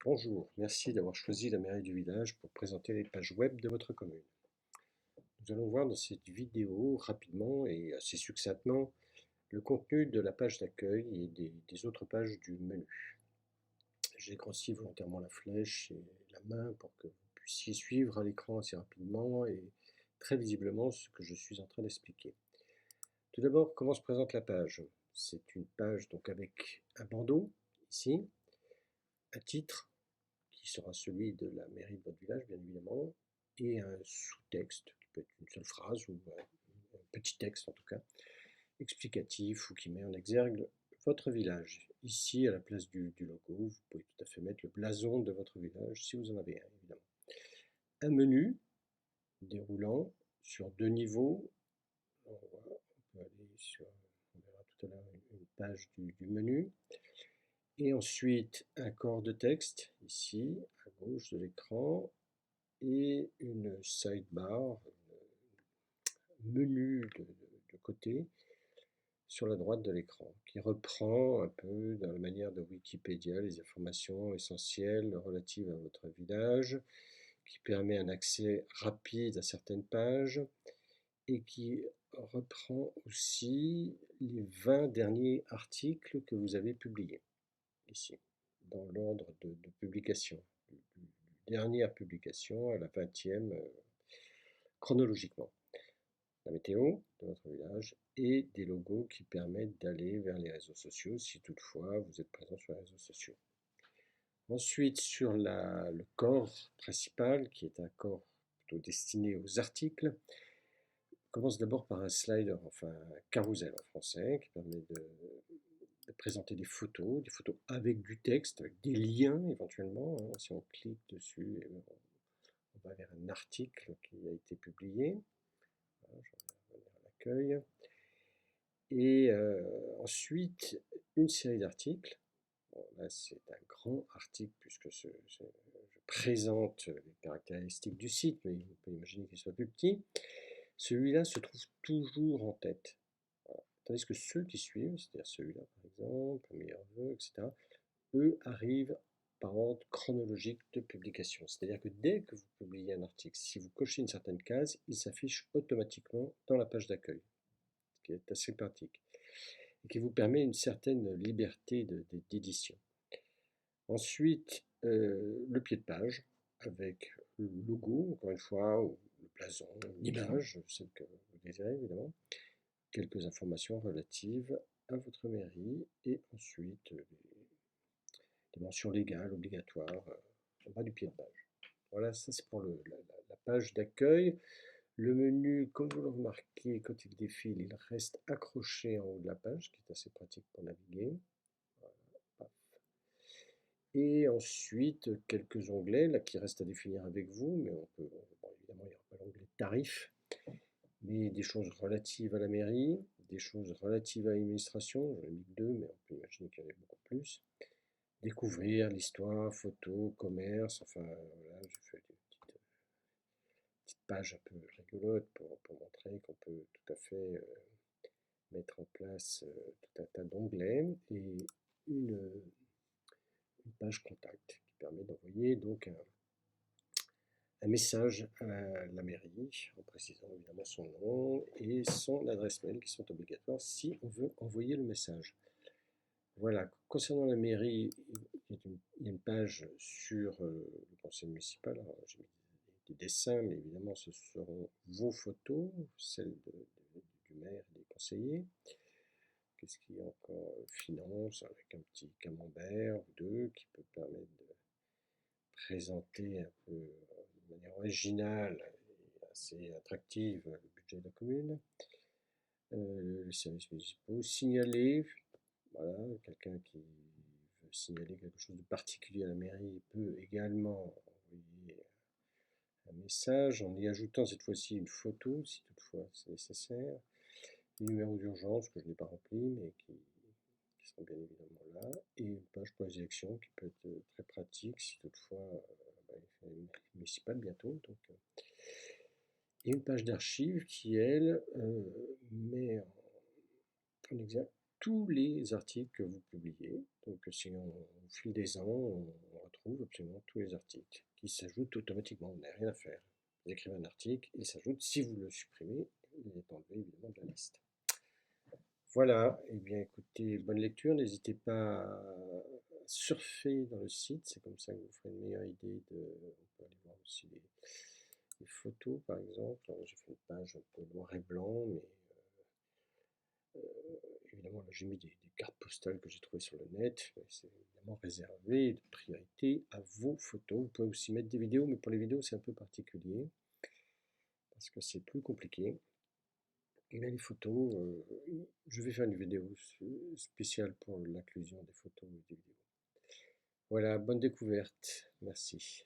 Bonjour, merci d'avoir choisi la mairie du village pour présenter les pages web de votre commune. Nous allons voir dans cette vidéo rapidement et assez succinctement le contenu de la page d'accueil et des autres pages du menu. J'ai grossi volontairement la flèche et la main pour que vous puissiez suivre à l'écran assez rapidement et très visiblement ce que je suis en train d'expliquer. Tout d'abord, comment se présente la page? C'est une page donc avec un bandeau ici, un titre qui sera celui de la mairie de votre village, bien évidemment, et un sous-texte, qui peut être une seule phrase ou un petit texte en tout cas, explicatif ou qui met en exergue votre village. Ici, à la place du logo, vous pouvez tout à fait mettre le blason de votre village, si vous en avez un, évidemment. Un menu déroulant sur 2 niveaux. On peut aller sur, on verra tout à l'heure une page du menu. Et ensuite, un corps de texte, ici, à gauche de l'écran, et une sidebar, un menu de côté, sur la droite de l'écran, qui reprend un peu dans la manière de Wikipédia les informations essentielles relatives à votre village, qui permet un accès rapide à certaines pages, et qui reprend aussi les 20 derniers articles que vous avez publiés, ici, dans l'ordre de publication, du dernière publication à la 20e chronologiquement. La météo de votre village et des logos qui permettent d'aller vers les réseaux sociaux si toutefois vous êtes présent sur les réseaux sociaux. Ensuite, sur le corps principal, qui est un corps plutôt destiné aux articles, on commence d'abord par un slider, enfin un carrousel en français, qui permet de présenter des photos avec du texte, avec des liens éventuellement. Si on clique dessus, on va vers un article qui a été publié. Voilà, je vais revenir à l'accueil. Et ensuite, une série d'articles. Bon, là, c'est un grand article puisque je présente les caractéristiques du site, mais on peut imaginer qu'il soit plus petit. Celui-là se trouve toujours en tête. Voilà. Tandis que ceux qui suivent, c'est-à-dire celui-là par exemple, meilleur vœu, etc., eux arrivent par ordre chronologique de publication. C'est-à-dire que dès que vous publiez un article, si vous cochez une certaine case, il s'affiche automatiquement dans la page d'accueil, ce qui est assez pratique et qui vous permet une certaine liberté d'édition. Ensuite, le pied de page avec le logo, encore une fois, ou le blason, l'image, celle que vous désirez évidemment, quelques informations relatives à votre mairie et ensuite des mentions légales obligatoires en bas du pied de page. Voilà, ça c'est pour la page d'accueil. Le menu, comme vous le remarquez, quand il défile, il reste accroché en haut de la page, ce qui est assez pratique pour naviguer. Voilà. Et ensuite, quelques onglets là, qui restent à définir avec vous, mais on peut, bon, évidemment, il n'y aura pas l'onglet tarif, mais des choses relatives à la mairie, des choses relatives à l'administration, j'en ai mis que 2, mais on peut imaginer qu'il y en avait beaucoup plus. Découvrir l'histoire, photos, commerce, enfin voilà, j'ai fait des petites pages un peu rigolotes pour montrer qu'on peut tout à fait mettre en place tout un tas d'onglets et une page contact qui permet d'envoyer donc un message à la mairie en précisant évidemment son nom et son adresse mail qui sont obligatoires si on veut envoyer le message. Voilà, concernant la mairie, il y a une page sur le conseil municipal. J'ai mis des dessins, mais évidemment ce seront vos photos, celles du maire et des conseillers. Qu'est-ce qu'il y a encore? Finance, avec un petit camembert ou deux qui peut permettre de présenter un peu de manière originale et assez attractive le budget de la commune. Les services municipaux, signaler, voilà, quelqu'un qui veut signaler quelque chose de particulier à la mairie peut également envoyer un message en y ajoutant cette fois-ci une photo si toutefois c'est nécessaire. Les numéros d'urgence que je n'ai pas remplis mais qui sont bien évidemment là, et une page pour les élections qui peut être très pratique si toutefois il y a une municipale bientôt. Donc, et une page d'archives qui, elle, met en exergue tous les articles que vous publiez. Donc, si on, au fil des ans, on retrouve trouve absolument tous les articles qui s'ajoutent automatiquement. On n'a rien à faire. Vous écrivez un article, il s'ajoute. Si vous le supprimez, il est enlevé évidemment de la liste. Voilà, et bien écoutez, bonne lecture. N'hésitez pas à surfer dans le site, c'est comme ça que vous ferez une meilleure idée de. On peut aller voir aussi les photos par exemple. J'ai fait une page un peu noir et blanc, mais évidemment là j'ai mis des cartes postales que j'ai trouvées sur le net. C'est évidemment réservé de priorité à vos photos. Vous pouvez aussi mettre des vidéos, mais pour les vidéos c'est un peu particulier parce que c'est plus compliqué. Mais les photos, je vais faire une vidéo spéciale pour l'inclusion des photos et des vidéos. Voilà, bonne découverte. Merci.